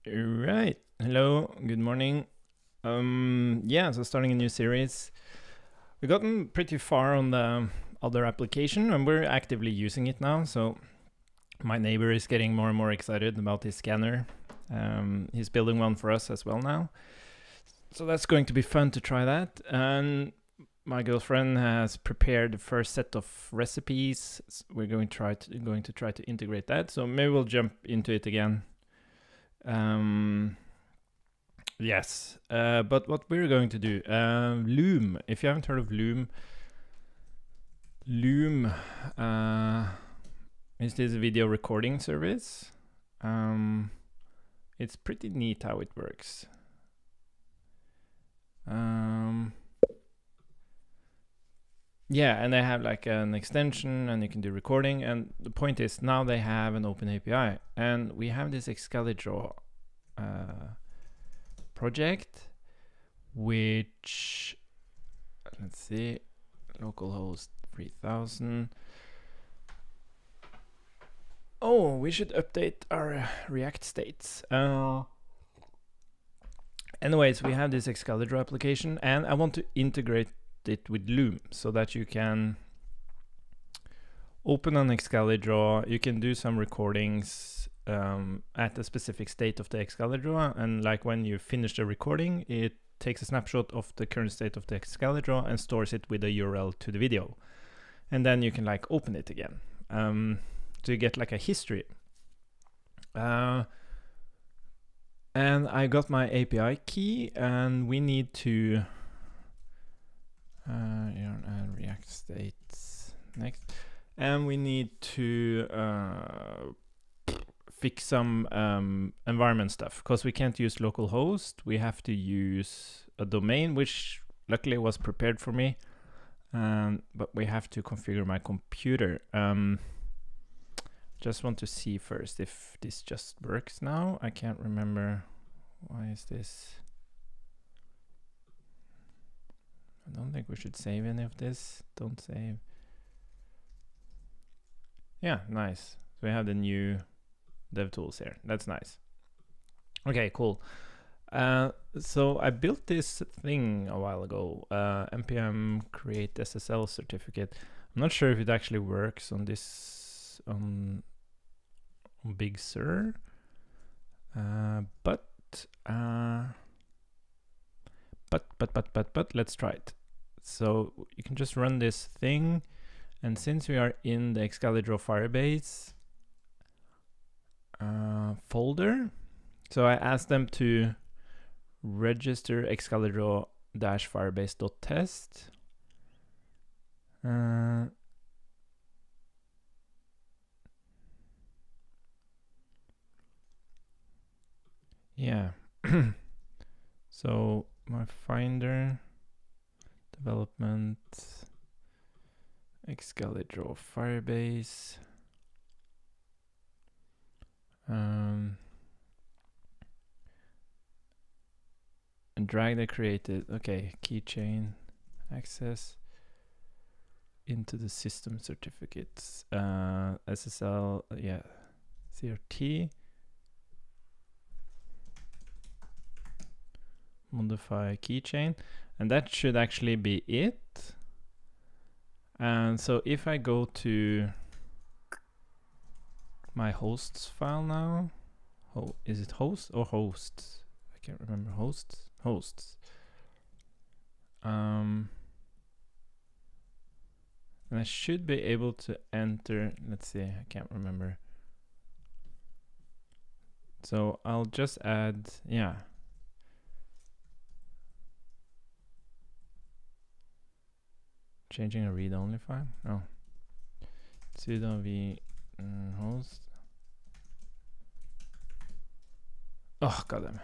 Right. Hello. Good morning. Yeah. So starting a new series. We've gotten pretty far on the other application, and we're actively using it now. So my neighbor is getting more and more excited about his scanner. He's building one for us as well now. So that's going to be fun to try that. And my girlfriend has prepared the first set of recipes. We're going to try to integrate that. So maybe we'll jump into it again. Yes, but what we're going to do, Loom, if you haven't heard of Loom, Loom is this video recording service. It's pretty neat how it works. Yeah, and they have like an extension and you can do recording, and the point is now they have an open API, and we have this Excalidraw project, which, let's see, localhost 3000. Oh, we should update our React states. Anyways, we have this Excalidraw application, and I want to integrate it with Loom so that you can open an Excalidraw. You can do some recordings at a specific state of the Excalidraw, and like when you finish the recording, it takes a snapshot of the current state of the Excalidraw and stores it with a URL to the video, and then you can like open it again, so you get like a history. And I got my API key, and we need to add React states next, and we need to fix some environment stuff, because we can't use localhost. We have to use a domain, which luckily was prepared for me, but we have to configure my computer. Just want to see first if this just works now. I can't remember. Why is this? I don't think we should save any of this. Don't save. Yeah, nice. So we have the new dev tools here. That's nice. Okay, cool. So I built this thing a while ago, npm create SSL certificate. I'm not sure if it actually works on this on Big Sur, but let's try it. So you can just run this thing, and since we are in the Excalidraw Firebase folder, so I asked them to register excalidraw-firebase.test. Yeah. So my Finder, development, Excalidraw Firebase. And drag the created, okay, keychain access into the system certificates, SSL, yeah, CRT. Modify keychain, and that should actually be it. And so if I go to my hosts file now, is it host or hosts? I can't remember. Hosts. And I should be able to enter, let's see, I can't remember. So I'll just add, yeah. Changing a read-only file? Oh. Sudo v host. Oh, goddamn.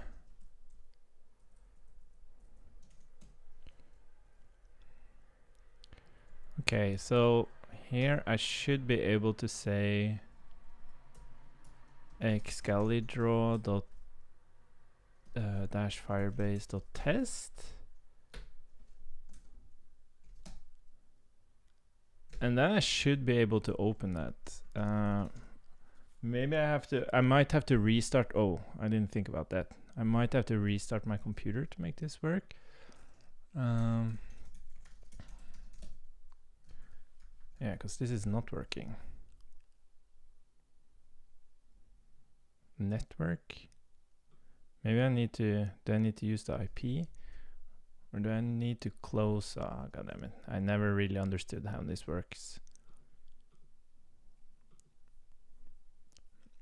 Okay, so here I should be able to say excalidraw-firebase.test. And then I should be able to open that. Maybe I might have to restart. Oh, I didn't think about that. I might have to restart my computer to make this work. Yeah, because this is not working. Network. Maybe I need to, do I need to use the IP? Or do I need to close? Ah, goddammit. I never really understood how this works.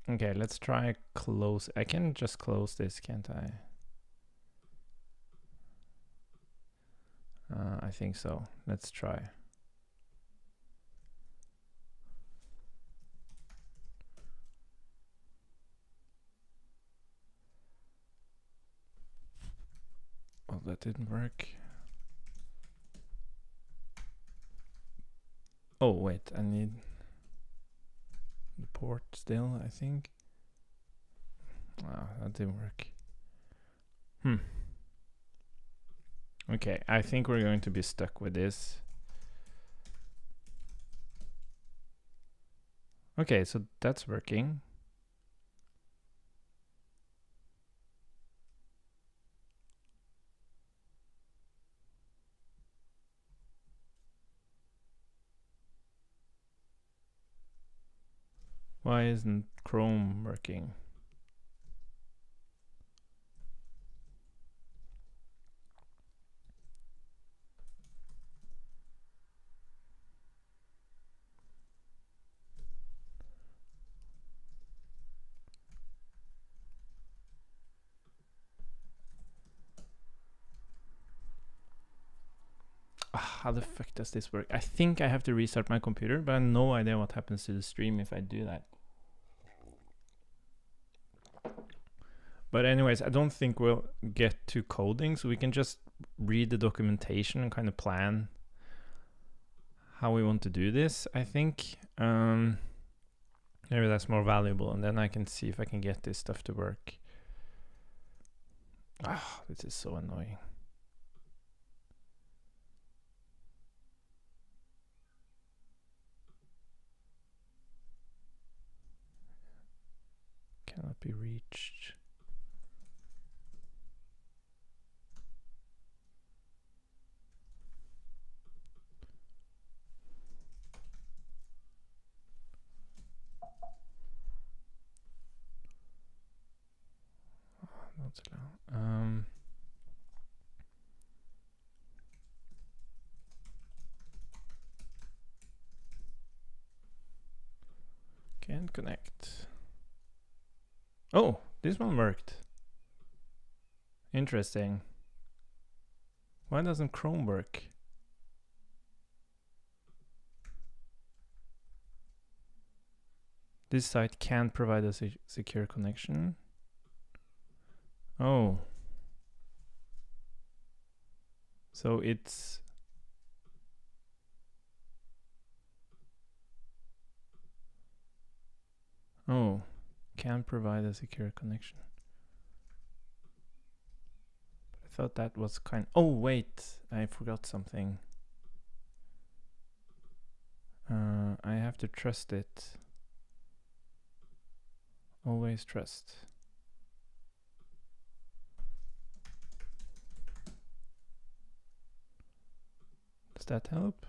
Okay, let's try close. I can just close this, can't I? I think so. Let's try. Oh, that didn't work. Oh, wait, I need the port still, I think. Ah, that didn't work. Okay, I think we're going to be stuck with this. Okay, so that's working. Why isn't Chrome working? How the fuck does this work? I think I have to restart my computer, but I have no idea what happens to the stream if I do that. But anyways, I don't think we'll get to coding, so we can just read the documentation and kind of plan how we want to do this, I think. Maybe that's more valuable, and then I can see if I can get this stuff to work. Ah, this is so annoying. Cannot be reached. Not allow. Can't connect. Oh, this one worked. Interesting. Why doesn't Chrome work? This site can't provide a secure connection. Oh. So it's... Oh. Can't provide a secure connection. I thought that was kind... Oh, wait. I forgot something. I have to trust it. Always trust. Does that help?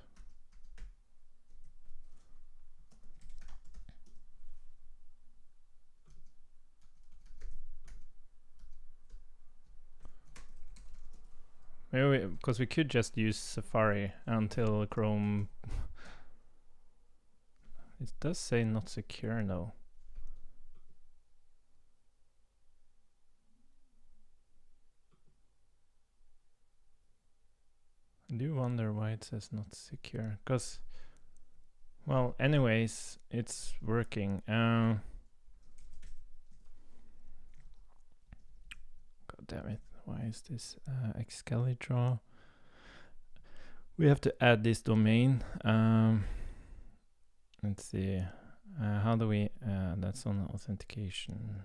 Maybe because we could just use Safari until Chrome. It does say not secure though. I do wonder why it says not secure. Because, well, anyways, it's working. God damn it. Why is this Excalidraw? We have to add this domain. Let's see. How do we... that's on authentication.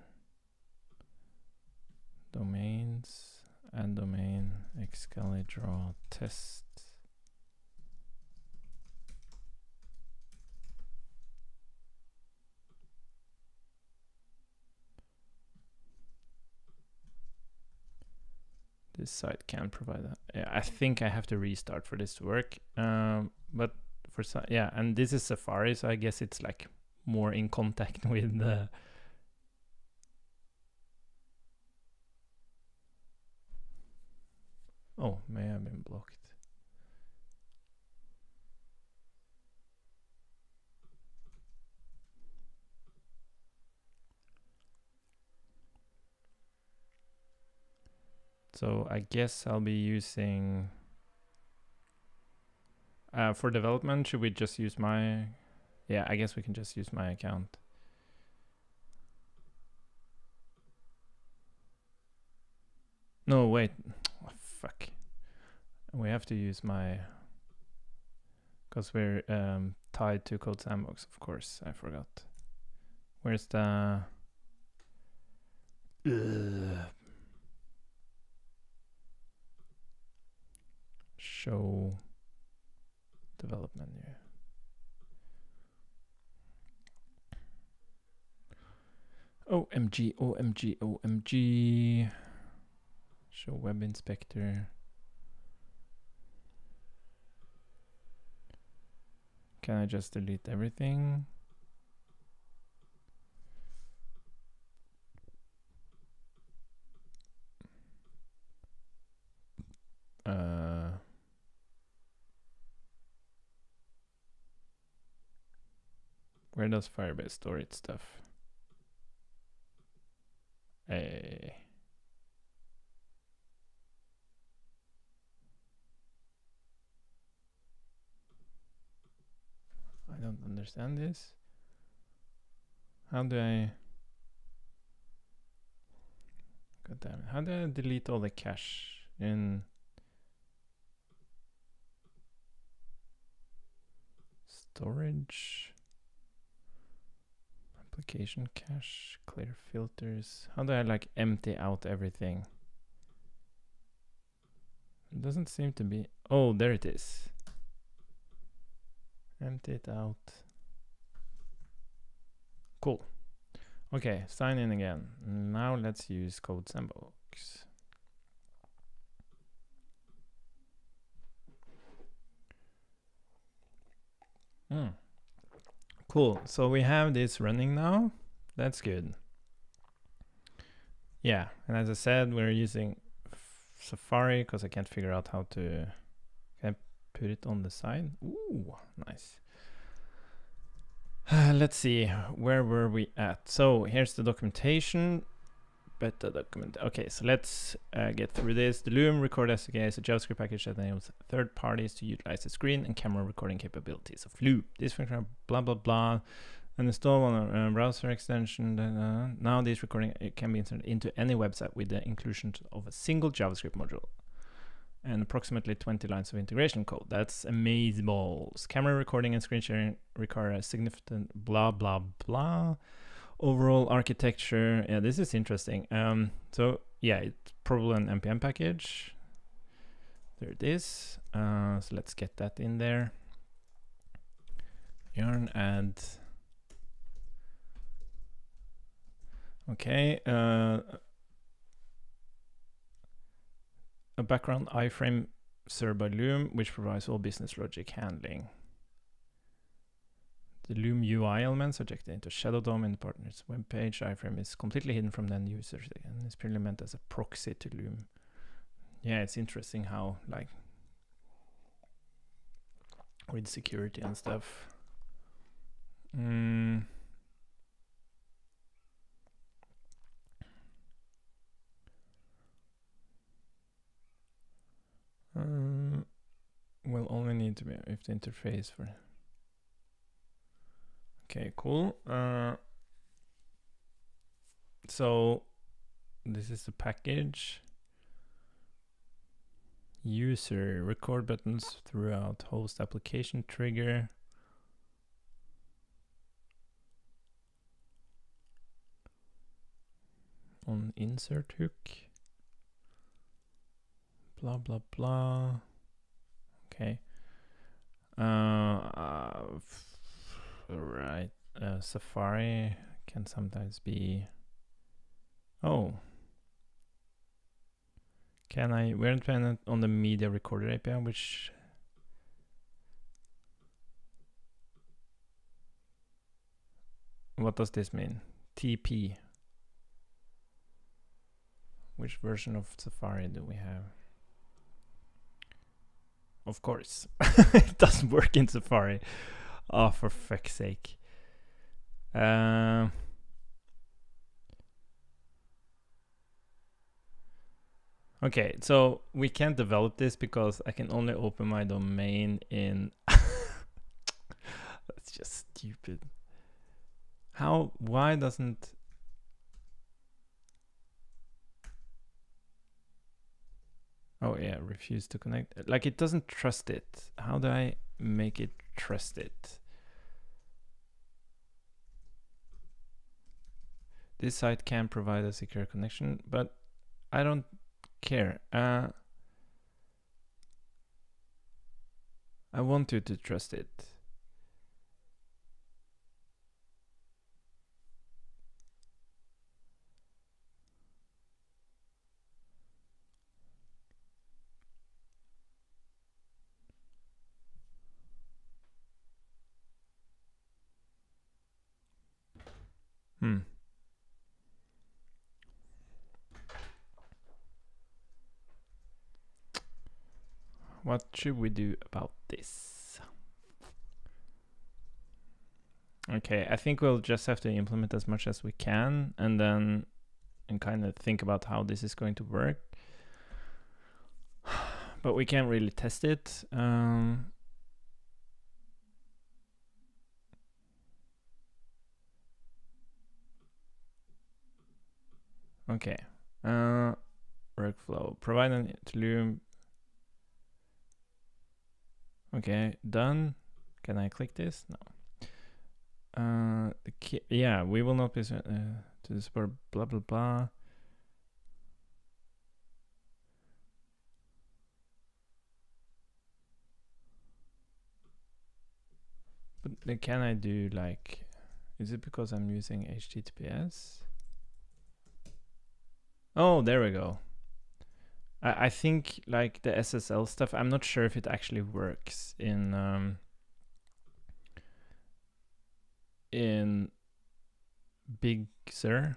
Domains. Add domain. Excalidraw test. This site can provide that. Yeah, I think I have to restart for this to work. But for some, yeah, and this is Safari, so I guess it's like more in contact with the. Oh, may have been blocked. So I guess I'll be using, for development, should we just use my, yeah, I guess we can just use my account. No, wait, oh, fuck. We have to use my, because we're tied to Code Sandbox, of course, I forgot. Where's the, show development menu. OMG, OMG, OMG. Show web inspector. Can I just delete everything? Where does Firebase store its stuff? Hey. I don't understand this. How do I? God damn it. How do I delete all the cache in storage? Application cache, clear filters. How do I like empty out everything? It doesn't seem to be. Oh, there it is. Empty it out. Cool. Okay, sign in again. Now let's use Code Sandbox. Cool. So we have this running now. That's good. Yeah, and as I said, we're using Safari because I can't figure out how to. Can I put it on the side? Ooh, nice. Let's see, where were we at? So here's the documentation. Beta document. Okay, so let's get through this. The Loom Record Sdk is a JavaScript package that enables third parties to utilize the screen and camera recording capabilities of Loom. This function, blah blah blah, and install on a browser extension. Now this recording can be inserted into any website with the inclusion of a single JavaScript module and approximately 20 lines of integration code. That's amazeballs. Camera recording and screen sharing require a significant blah blah blah. Overall architecture, yeah, this is interesting. So yeah, it's probably an npm package. There it is. So let's get that in there. Yarn add. Okay. A background iframe served by Loom, which provides all business logic handling. The Loom UI elements are injected into Shadow DOM in the partner's web page. iframe is completely hidden from the end user and is purely meant as a proxy to Loom. Yeah, it's interesting how, like, with security and stuff. Will only need to be if the interface for. Okay, cool. So this is the package. User record buttons throughout host application trigger. On insert hook. Blah blah blah. Okay. Right. Safari can sometimes be. Oh. We're dependent on the media recorder API, which what does this mean? TP. Which version of Safari do we have? Of course, it doesn't work in Safari. Oh, for fuck's sake. Okay, so we can't develop this because I can only open my domain in... That's just stupid. Why doesn't... Oh yeah, refuse to connect. Like, it doesn't trust it. How do I make it trust it? This site can provide a secure connection, but I don't care. I want you to trust it. What should we do about this? Okay, I think we'll just have to implement as much as we can and then kind of think about how this is going to work. But we can't really test it. Okay. Workflow. Provide an to Loom. Okay, done. Can I click this? No. The key, yeah, we will not be to support blah blah blah. But can I do like? Is it because I'm using HTTPS? Oh, there we go. I think like the SSL stuff, I'm not sure if it actually works in Big Sur,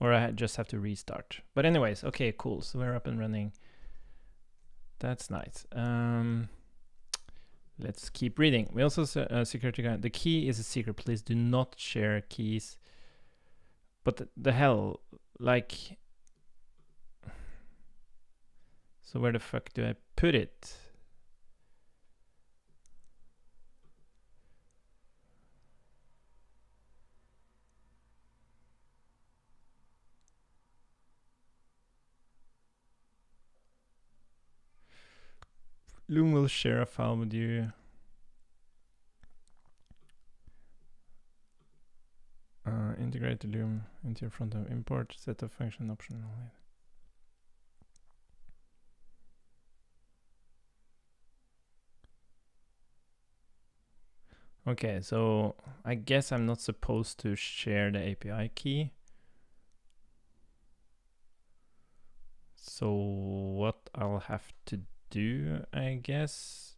or I just have to restart. But anyways, okay, cool. So we're up and running. That's nice. Let's keep reading. We also security guide. The key is a secret. Please do not share keys. But the hell, like. So where the fuck do I put it? Loom will share a file with you. Integrate the Loom into your front end. Import set of function option. Okay, so I guess I'm not supposed to share the API key. So what I'll have to do, I guess,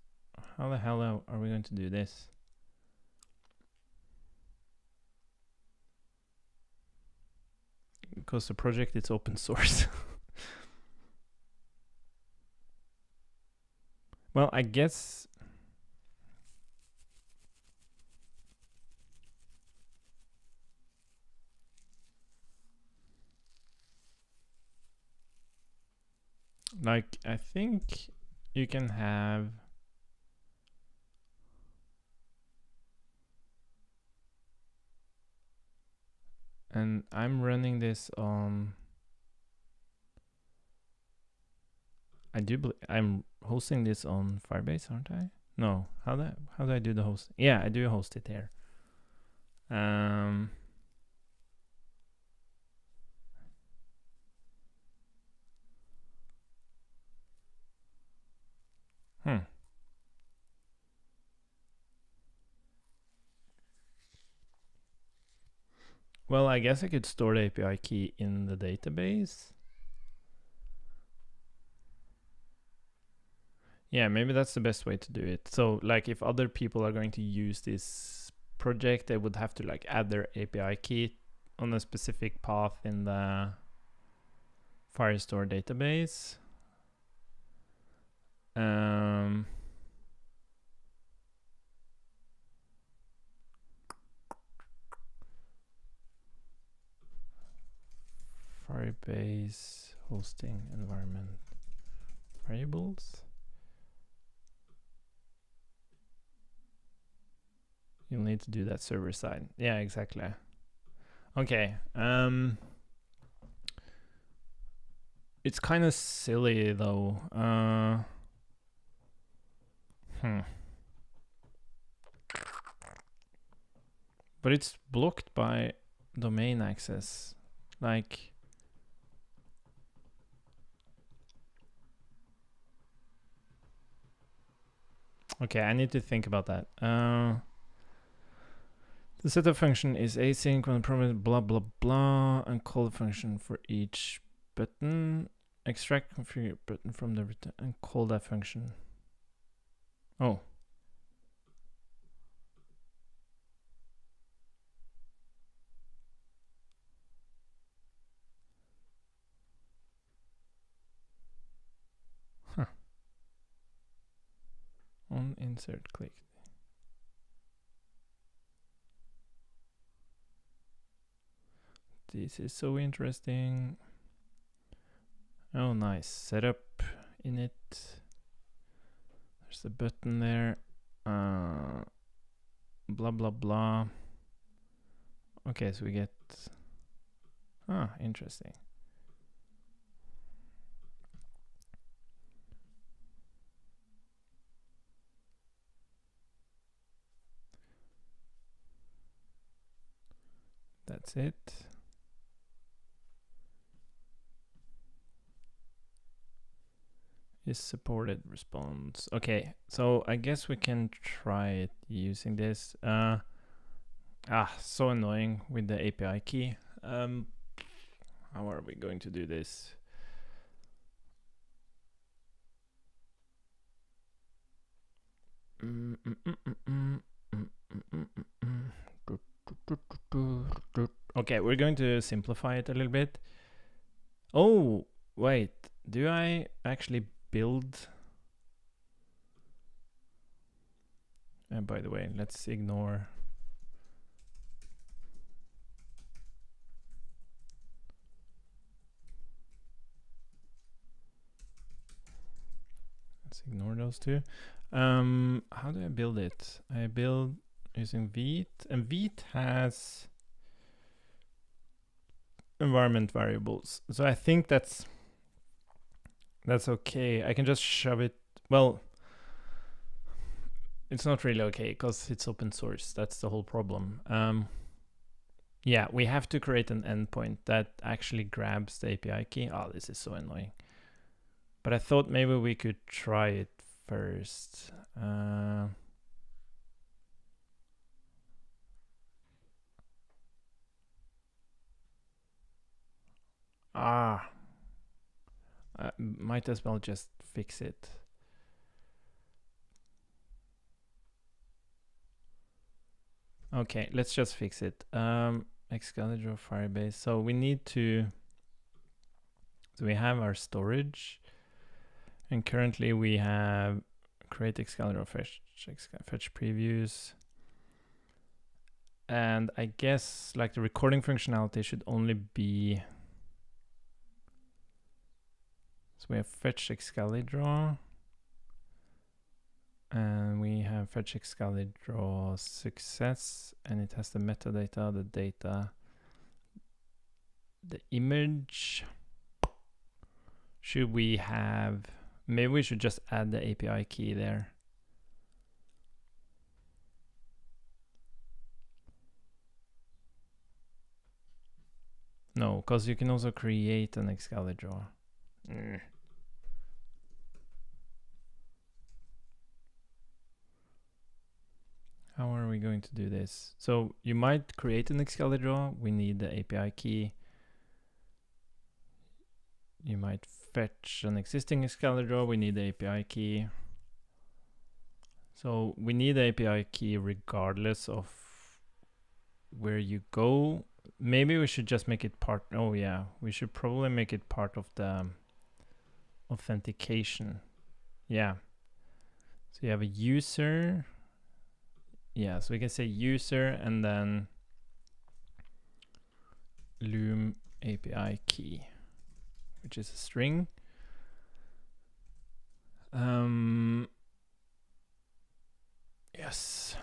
how the hell are we going to do this? Because the project is open source. Well, I guess like I think you can have and I'm running this on I'm hosting this on Firebase, aren't I? No, how do I do the host? Yeah, I do host it here. Well, I guess I could store the API key in the database. Yeah, maybe that's the best way to do it. So like if other people are going to use this project, they would have to like add their API key on a specific path in the Firestore database. Firebase hosting environment variables. You'll need to do that server side. Yeah, exactly. Okay. It's kind of silly though. But it's blocked by domain access. Like, okay, I need to think about that. The setup function is async when promised blah blah blah, and call the function for each button. Extract configure button from the return and call that function. Oh. Huh. On insert click. This is so interesting. Oh, nice. Setup init. There's the button there. Blah, blah, blah. Okay, so we get... Ah, interesting. That's it. Is supported response. Okay, so I guess we can try it using this. So annoying with the API key. How are we going to do this? Okay, we're going to simplify it a little bit. Oh, wait, do I actually build? And by the way, let's ignore. Let's ignore those two. How do I build it? I build using Vite, and Vite has environment variables. So I think that's okay. I can just shove it. Well, it's not really okay because it's open source. That's the whole problem. Yeah, we have to create an endpoint that actually grabs the API key. Oh, this is so annoying. But I thought maybe we could try it first. Might as well just fix it. Okay, let's just fix it. Excalidraw Firebase. So we need to. So we have our storage, and currently we have create Excalidraw fetch previews. And I guess like the recording functionality should only be. So we have fetch Excalidraw, and we have fetch Excalidraw success, and it has the metadata, the data, the image. Should we have, maybe we should just add the API key there. No, because you can also create an Excalidraw. How are we going to do this? So you might create an Excalidraw. We need the API key. You might fetch an existing Excalidraw. We need the API key. So we need the API key regardless of where you go. Maybe we should just make it part. Oh yeah, we should probably make it part of the authentication. Yeah. So you have a user. Yeah, so we can say user and then Loom API key, which is a string. Yes.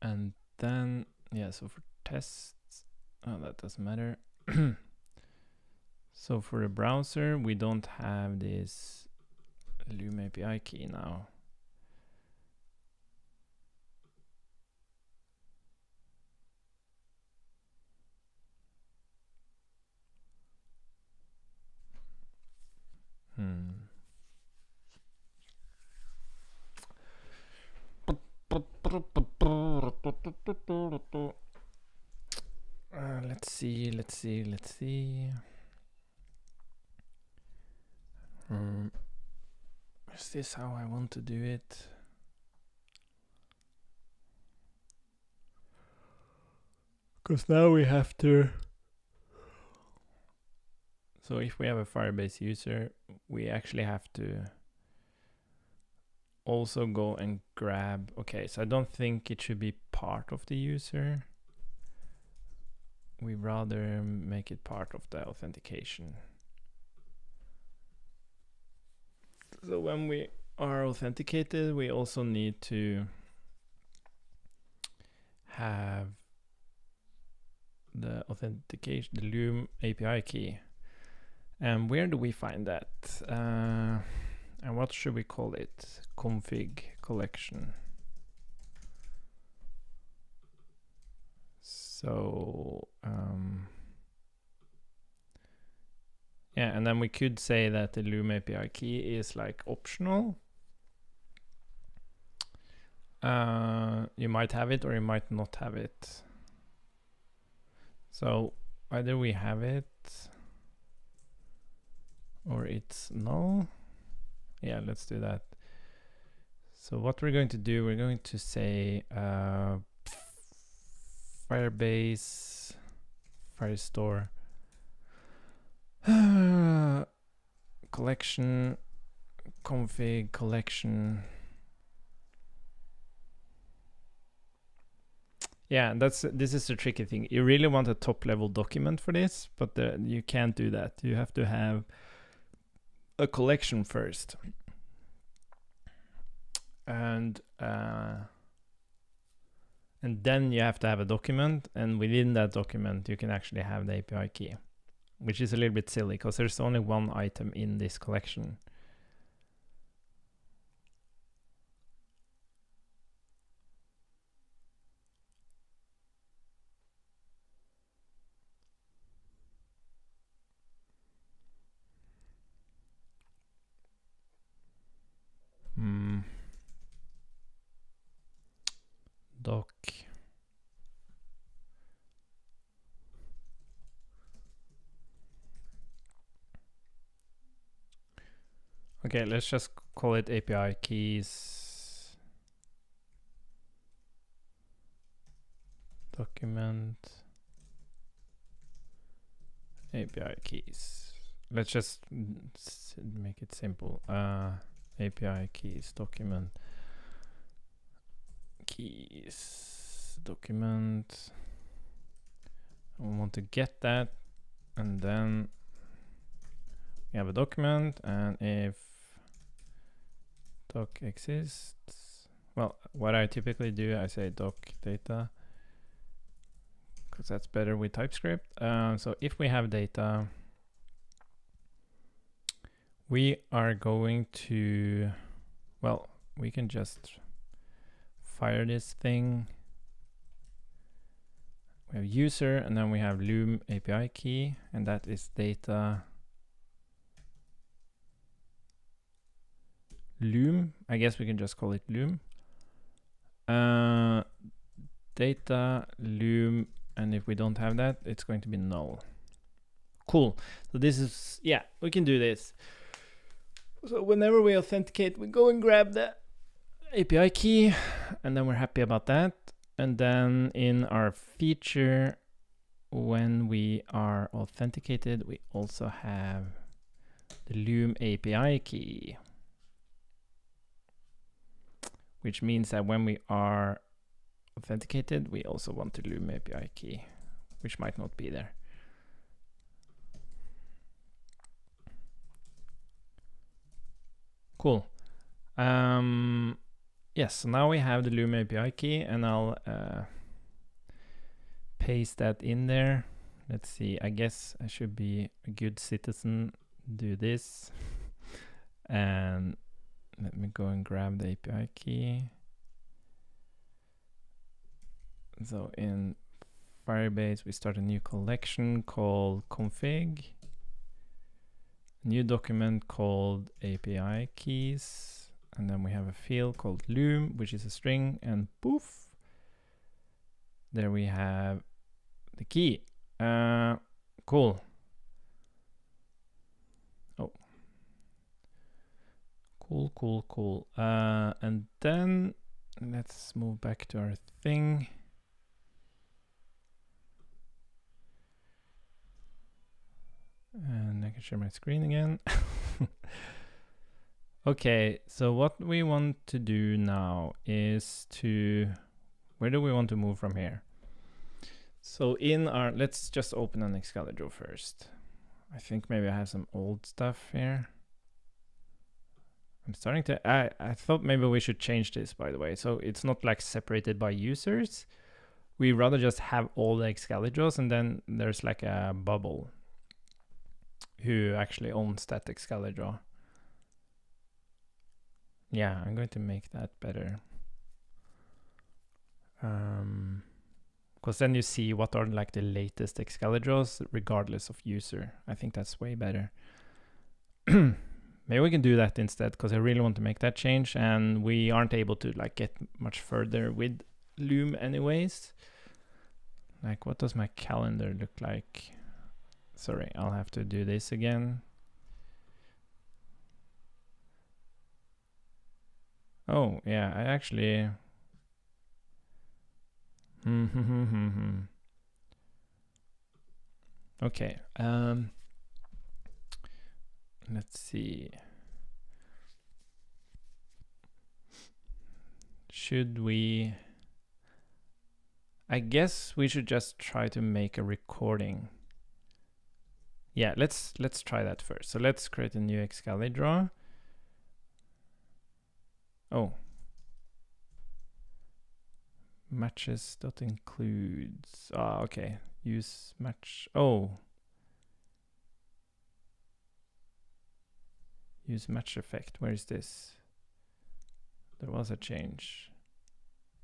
And then, yeah, so for tests, oh, that doesn't matter. So for the browser, we don't have this Loom API key now. Let's see. Is this how I want to do it? Because now we have to. So if we have a Firebase user, we actually have to also go and grab. Okay, so I don't think it should be part of the user. We rather make it part of the authentication. So when we are authenticated, we also need to have the authentication, the Loom API key. And where do we find that? And what should we call it? Config collection. So yeah, and then we could say that the Loom API key is like optional. You might have it or you might not have it. So either we have it or it's null. Yeah, let's do that. So what we're going to do, we're going to say Firebase, Firestore, collection, config collection. Yeah, this is the tricky thing. You really want a top level document for this, but you can't do that. You have to have a collection first. And then you have to have a document, and within that document you can actually have the API key, which is a little bit silly because there's only one item in this collection. Doc. Okay, let's just call it API keys. Document. API keys. Let's just make it simple. API keys, document. Keys, document. We want to get that, and then we have a document, and if doc exists, well, what I typically do, I say doc data, because that's better with TypeScript. So if we have data, we are going to, well, we can just fire this thing. We have user, and then we have Loom API key, and that is data Loom. I guess we can just call it Loom. Data Loom, and if we don't have that, it's going to be null. Cool. So this is, yeah, we can do this. So whenever we authenticate, we go and grab the API key, and then we're happy about that. And then in our feature, when we are authenticated, we also have the Loom API key, which means that when we are authenticated, we also want the Loom API key, which might not be there. Cool. Yes, so now we have the Loom API key, and I'll paste that in there. Let's see, I guess I should be a good citizen, do this, and let me go and grab the API key. So in Firebase, we start a new collection called config, new document called API keys, and then we have a field called Loom, which is a string, and poof, there we have the key. Cool. Oh, cool. And then let's move back to our thing. And I can share my screen again. Okay, so what we want to do now is where do we want to move from here? So in our, let's just open an Excalidraw first. I think maybe I have some old stuff here. I'm starting to, I thought maybe we should change this, by the way. So it's not like separated by users. We rather just have all the Excalidraws, and then there's like a bubble who actually owns that Excalidraw. Yeah, I'm going to make that better. Because then you see what are like the latest Excalidraws regardless of user. I think that's way better. Maybe we can do that instead, because I really want to make that change, and we aren't able to like get much further with Loom anyways. Like, what does my calendar look like? Sorry, I'll have to do this again. Oh, yeah, I actually... Okay, let's see. Should we... I guess we should just try to make a recording. Yeah, let's try that first. So let's create a new Excalidraw. Oh. Matches.includes. Ah, okay. Use match. Oh. Use match effect. Where is this? There was a change.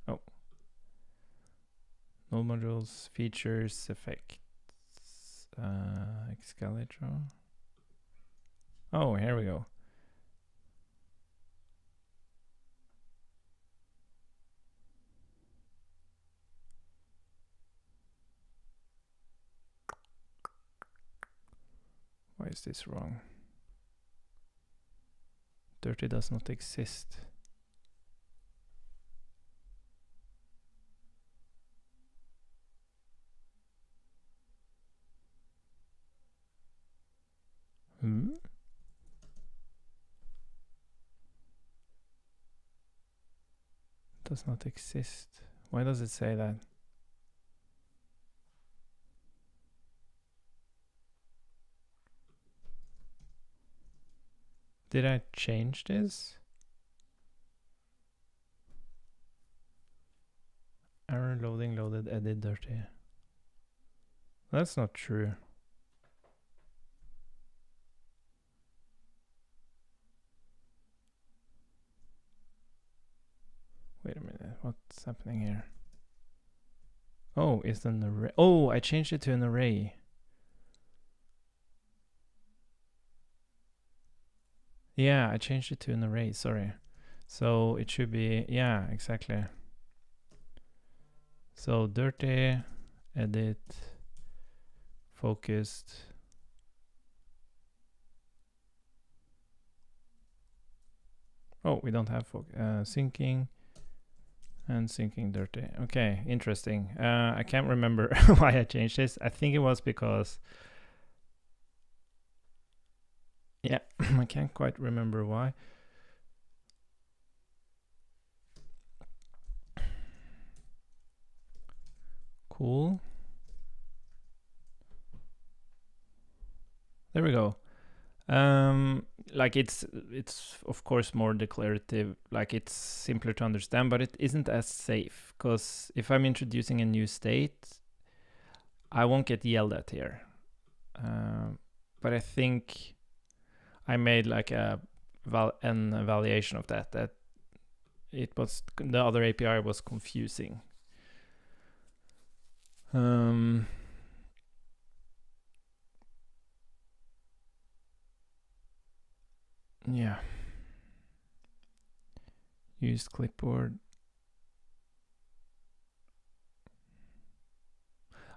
Oh. Null modules, features, effects. Excalidraw. Oh, here we go. Why is this wrong? Dirty does not exist. Does not exist. Why does it say that? Did I change this? Error loading, loaded, edit, dirty. That's not true. Wait a minute, what's happening here? Oh, it's an array. Oh, I changed it to an array. Yeah, I changed it to an array, sorry. So it should be, yeah, exactly. So dirty, edit, focused. Oh, we don't have syncing and syncing dirty. Okay, interesting. I can't remember why I changed this. I think it was because, yeah, I can't quite remember why. Cool. There we go. Like it's of course more declarative, like it's simpler to understand, but it isn't as safe, because if I'm introducing a new state, I won't get yelled at here. But I think I made like an evaluation of that it was, the other API was confusing. Yeah. Use clipboard.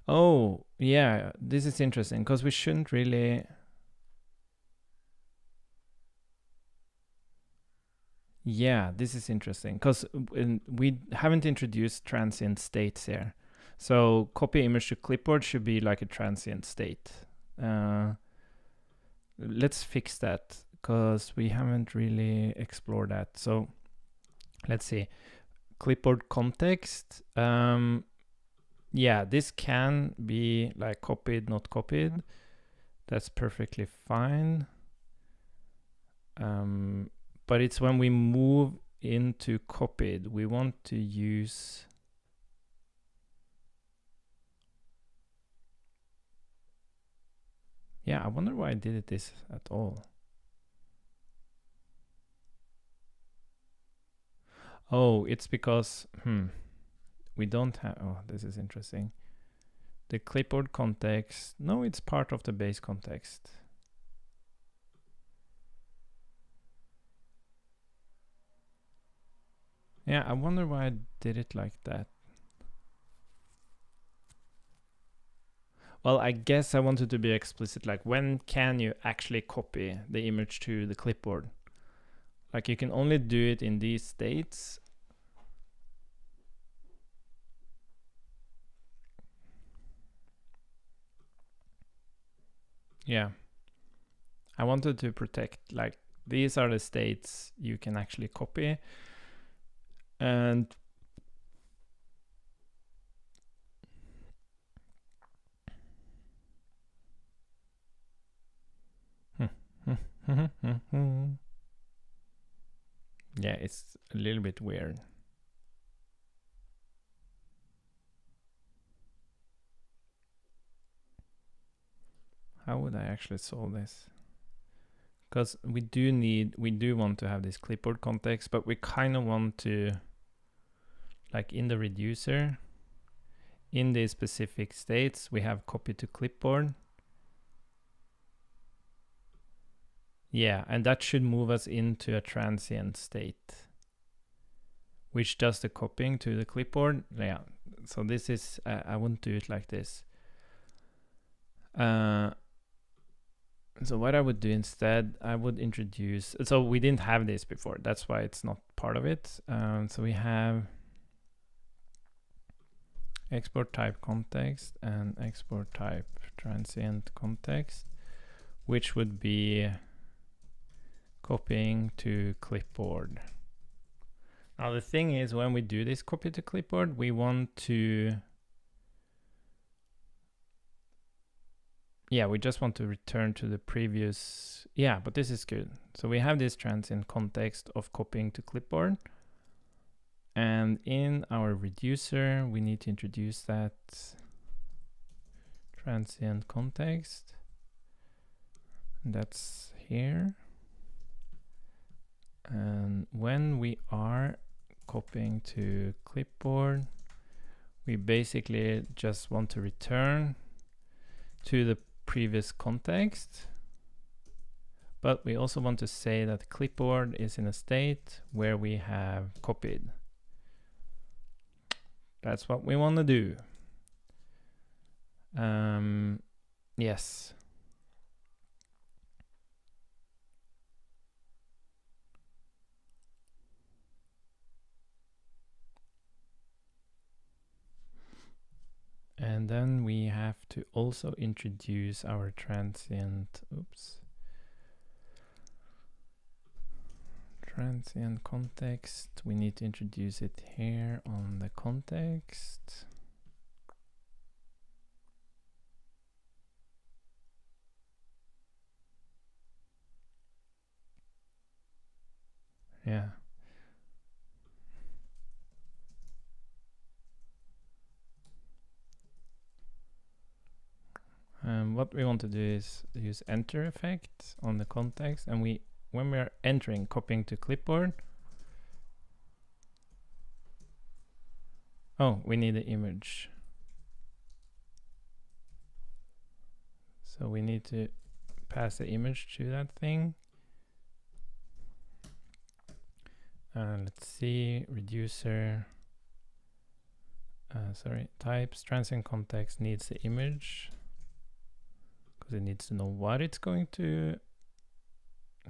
Oh, yeah, this is interesting, because we shouldn't really... Yeah, this is interesting, because we haven't introduced transient states here. So copy image to clipboard should be like a transient state. Let's fix that, because we haven't really explored that. So let's see. Clipboard context. Yeah, this can be like copied, not copied. That's perfectly fine. But it's when we move into copied, we want to use... Yeah, I wonder why I did this at all. Oh, it's because, we don't have... Oh, this is interesting. The clipboard context, no, it's part of the base context. Yeah, I wonder why I did it like that. Well, I guess I wanted to be explicit, like when can you actually copy the image to the clipboard? Like you can only do it in these states. Yeah. I wanted to protect, like, these are the states you can actually copy. And yeah, it's a little bit weird. How would I actually solve this? Because we do want to have this clipboard context, but we kind of want to, like in the reducer, in these specific states, we have copy to clipboard. Yeah, and that should move us into a transient state, which does the copying to the clipboard. Yeah, so this is, I wouldn't do it like this. So what I would do instead, I would introduce, so we didn't have this before, that's why it's not part of it. So we have export type context and export type transient context, which would be copying to clipboard. Now the thing is, when we do this copy to clipboard, we want to, yeah, we just want to return to the previous, yeah, but this is good. So we have this transient context of copying to clipboard. And in our reducer, we need to introduce that transient context. And that's here. And when we are copying to clipboard, we basically just want to return to the previous context. But we also want to say that clipboard is in a state where we have copied. That's what we want to do. Yes. And then we have to also introduce our transient, transient context. We need to introduce it here on the context. Yeah. What we want to do is use enter effect on the context, and when we are entering, copying to clipboard. Oh, we need the image. So we need to pass the image to that thing. Let's see, reducer. Types, transient context needs the image because it needs to know what it's going to.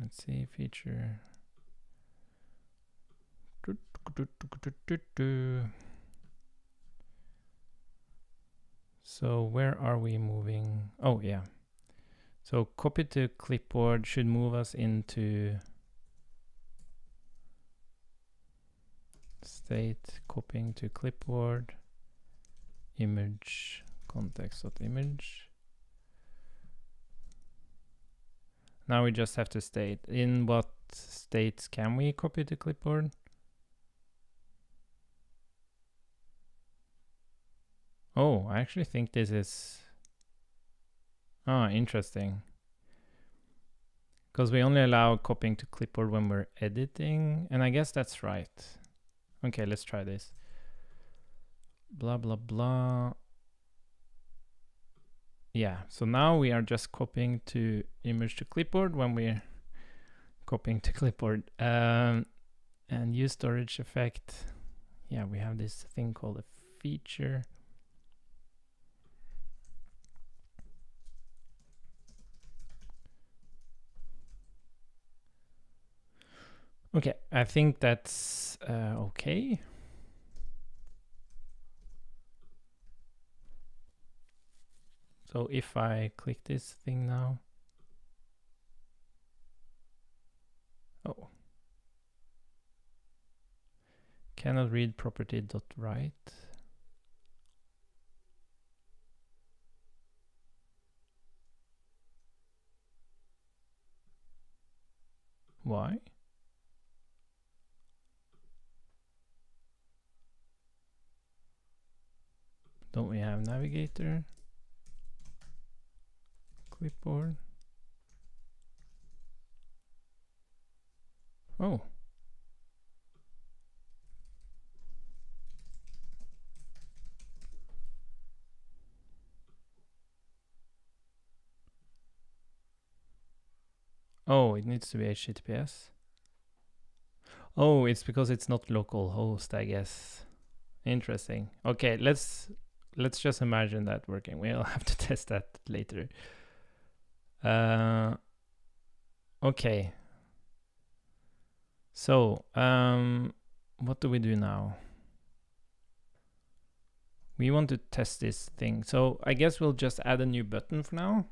Let's see, feature. So where are we moving? Oh yeah. So copy to clipboard should move us into state, copying to clipboard, image, context.image. Now we just have to state in what states can we copy to clipboard. Oh, I actually think this is interesting, because we only allow copying to clipboard when we're editing, and I guess that's right. Okay, let's try this. Blah blah blah. Yeah, so now we are just copying to image to clipboard when we're copying to clipboard. And use storage effect. Yeah, we have this thing called a feature. Okay, I think that's okay. So if I click this thing now, oh, cannot read property.write. Why? Don't we have navigator? Clipboard. Oh. Oh, it needs to be HTTPS. Oh, it's because it's not local host, I guess. Interesting. Okay, let's just imagine that working. We'll have to test that later. Okay. So, what do we do now? We want to test this thing. So I guess we'll just add a new button for now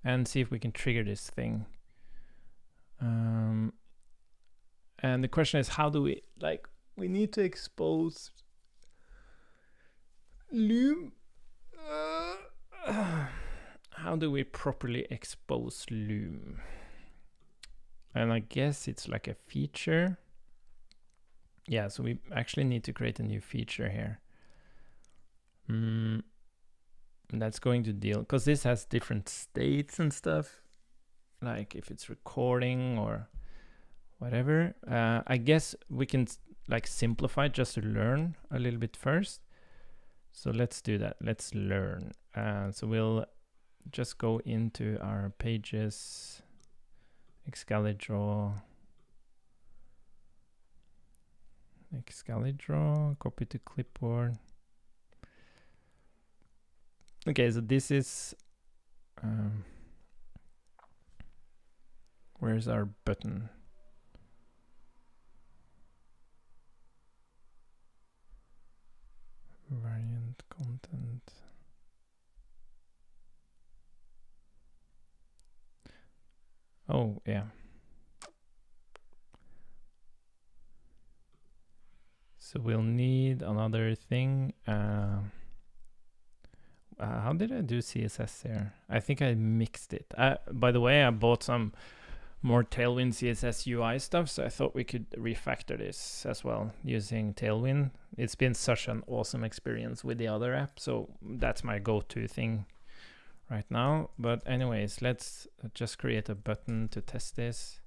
and see if we can trigger this thing. And the question is, how do we, we need to expose Loom. How do we properly expose Loom? And I guess it's like a feature. Yeah, so we actually need to create a new feature here. That's going to deal, because this has different states and stuff, like if it's recording or whatever. I guess we can simplify it just to learn a little bit first. So let's do that. Let's learn. So we'll just go into our pages, Excalidraw, copy to clipboard. Okay, so this is, where's our button? Variant content. Oh, yeah. So we'll need another thing. How did I do CSS here? I think I mixed it. By the way, I bought some more Tailwind CSS UI stuff, so I thought we could refactor this as well using Tailwind. It's been such an awesome experience with the other app, so that's my go-to thing right now. But anyways, let's just create a button to test this.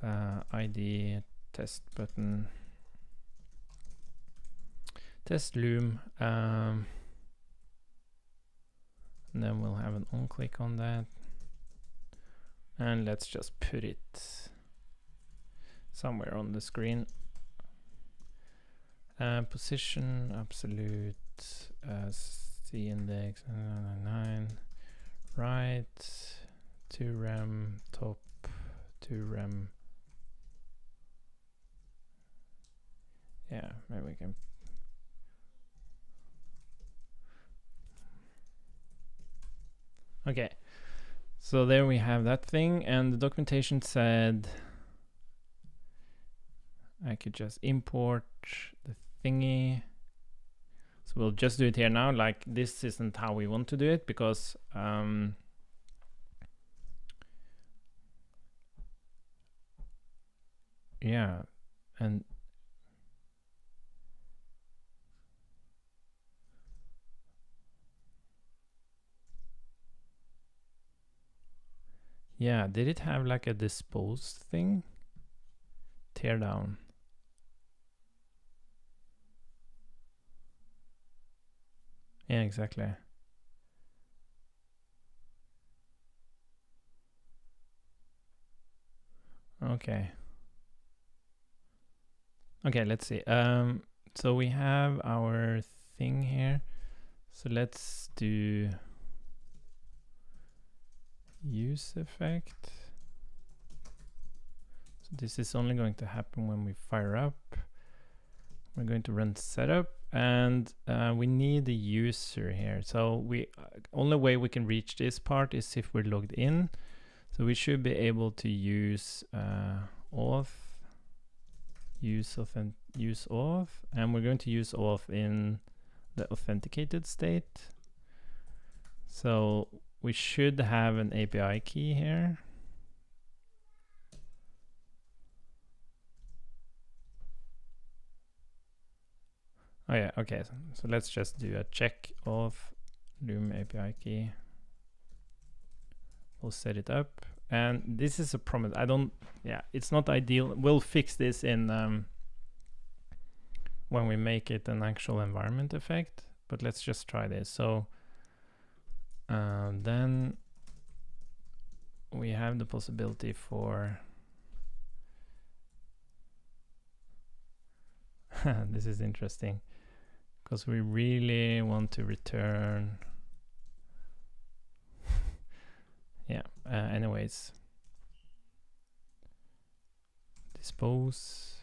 ID test button. Test Loom. And then we'll have an on-click on that. And let's just put it somewhere on the screen. Position, absolute, C index, 9, right, 2 rem, top, 2 rem. Yeah, maybe we can. Okay, so there we have that thing, and the documentation said I could just import the thingy. So we'll just do it here now. Like, this isn't how we want to do it, because yeah, and yeah, did it have like a dispose thing? Tear down. Yeah, exactly. Okay. Okay, let's see. So we have our thing here. So let's do use effect. So this is only going to happen when we fire up. We're going to run setup, and we need the user here. So we only way we can reach this part is if we're logged in. So we should be able to use auth, use auth, and we're going to use auth in the authenticated state. So we should have an API key here. Oh yeah, okay. So let's just do a check of Loom API key. We'll set it up, and this is a promise. Yeah, it's not ideal. We'll fix this in when we make it an actual environment effect, but let's just try this. So then we have the possibility for this is interesting, because we really want to return yeah, anyways, dispose,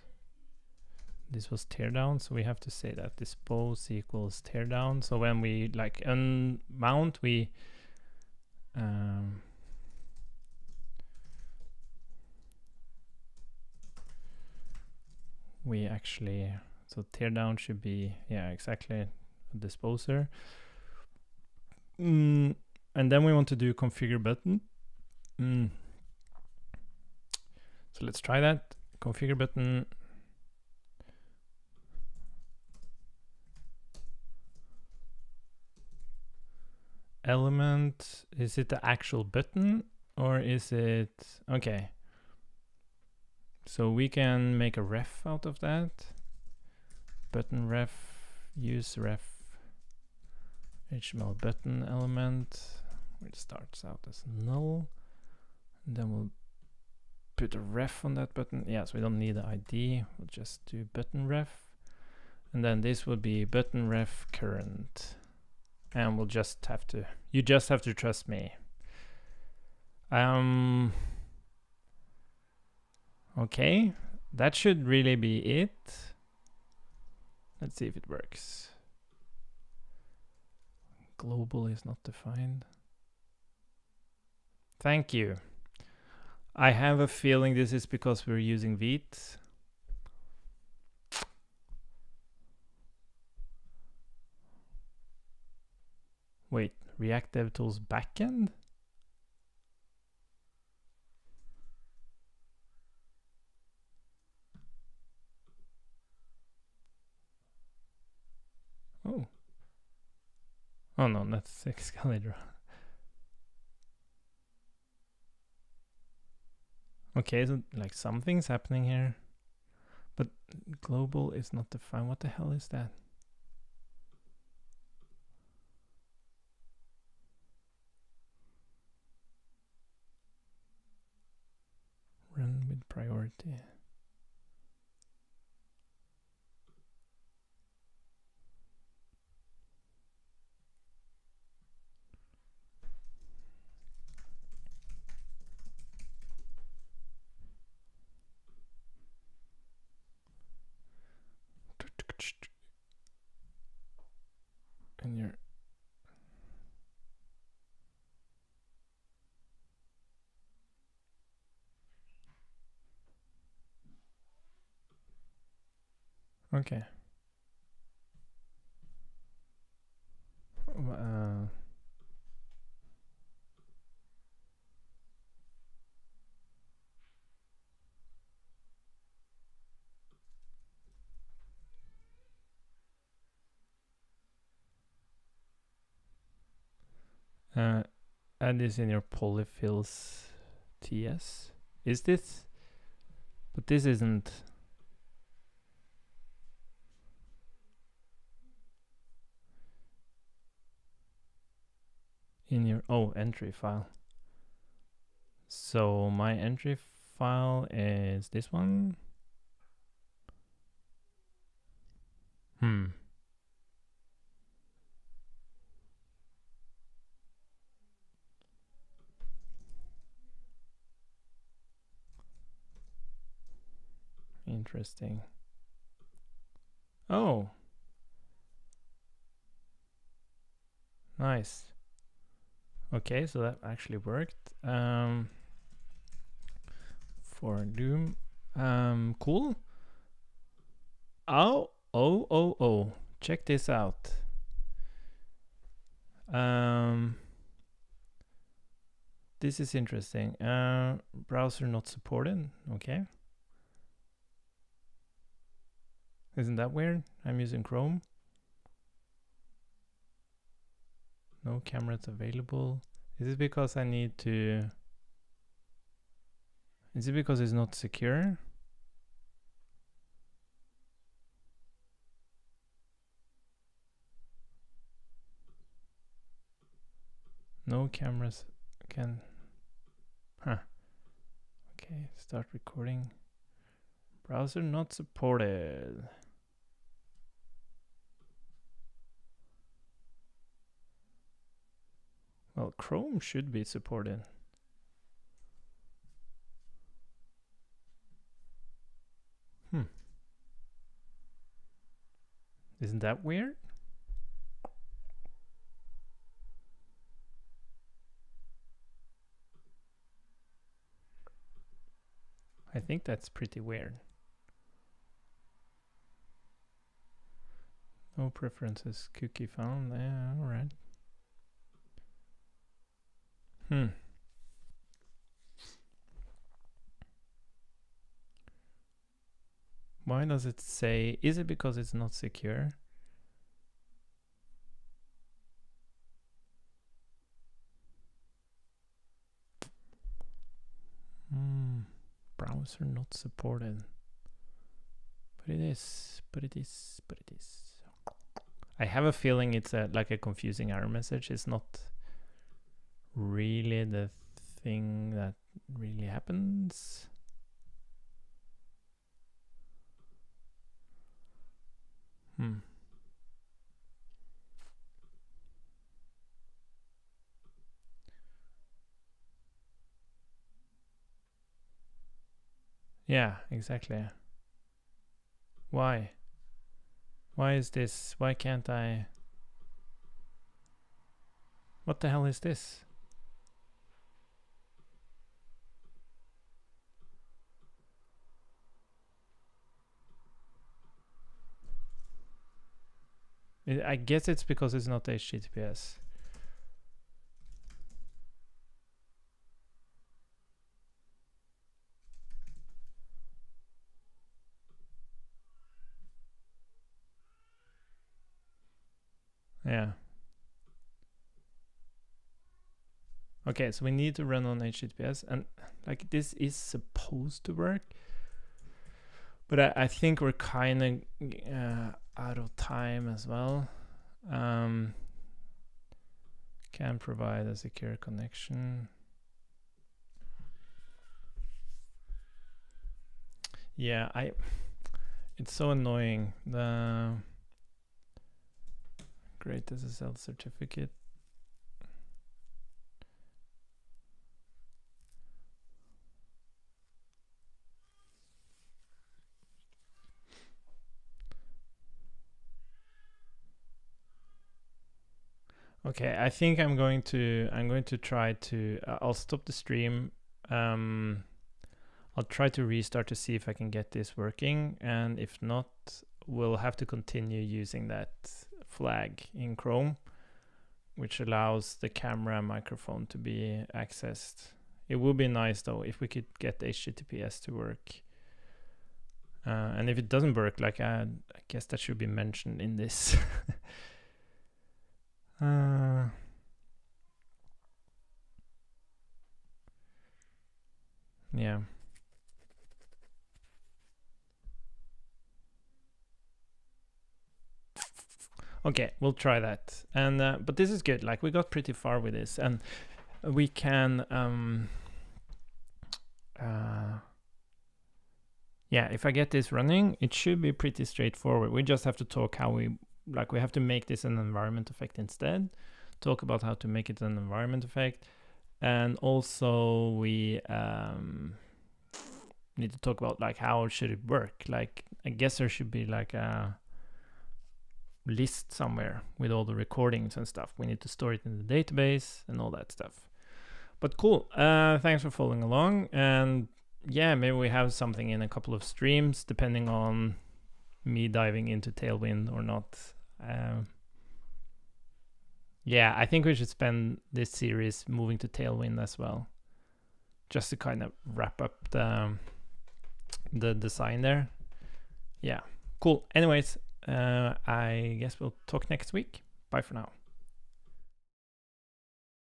this was teardown, so we have to say that dispose equals teardown. So when we like unmount, we actually, so teardown should be, yeah, exactly, a disposer. And then we want to do configure button. So let's try that. Configure button. Element, is it the actual button or is it, okay. So we can make a ref out of that. Button ref, use ref, HTML button element, which starts out as null. And then we'll put a ref on that button. Yeah, so we don't need the ID. We'll just do button ref. And then this will be button ref current. And we'll just have to, you just have to trust me. Okay, that should really be it. Let's see if it works. Global is not defined. Thank you. I have a feeling this is because we're using Vite. Wait, React DevTools backend? Oh. Oh no, that's Excalidraw. Okay, so like something's happening here. But global is not defined. What the hell is that? Run with priority. And you're okay. Add this in your polyfills TS. Is this? But this isn't. In your entry file. So my entry file is this one. Interesting. Oh. Nice. Okay, so that actually worked. For Loom. Cool. Oh. Check this out. This is interesting. Browser not supported. Okay. Isn't that weird? I'm using Chrome. No cameras available. Is it because I need to... Is it because it's not secure? No cameras can... Huh. Okay, start recording. Browser not supported. Well, Chrome should be supported. Isn't that weird? I think that's pretty weird. No preferences, cookie found. Yeah, all right. Why does it say, is it because it's not secure? Browser not supported. But it is. I have a feeling it's like a confusing error message. It's not really the thing that really happens. Yeah, exactly. Why? Why is this? Why can't I? What the hell is this? I guess it's because it's not HTTPS. Yeah. Okay, so we need to run on HTTPS, and like this is supposed to work, but I think we're kind of out of time as well. Can provide a secure connection. Yeah, it's so annoying. The Great SSL certificate. Okay, I think I'm going to try to I'll stop the stream. I'll try to restart to see if I can get this working, and if not, we'll have to continue using that flag in Chrome, which allows the camera and microphone to be accessed. It would be nice though if we could get HTTPS to work. And if it doesn't work, like I guess that should be mentioned in this. Yeah. Okay, we'll try that. And but this is good. Like we got pretty far with this, and we can yeah, if I get this running, it should be pretty straightforward. We just have to talk how we have to make this an environment effect instead. Talk about how to make it an environment effect, and also we need to talk about like how should it work. Like I guess there should be like a list somewhere with all the recordings and stuff. We need to store it in the database and all that stuff. But cool. Thanks for following along, and yeah, maybe we have something in a couple of streams depending on me diving into Tailwind or not. Yeah, I think we should spend this series moving to Tailwind as well, just to kind of wrap up the design there. Yeah, cool. Anyways, I guess we'll talk next week. Bye for now.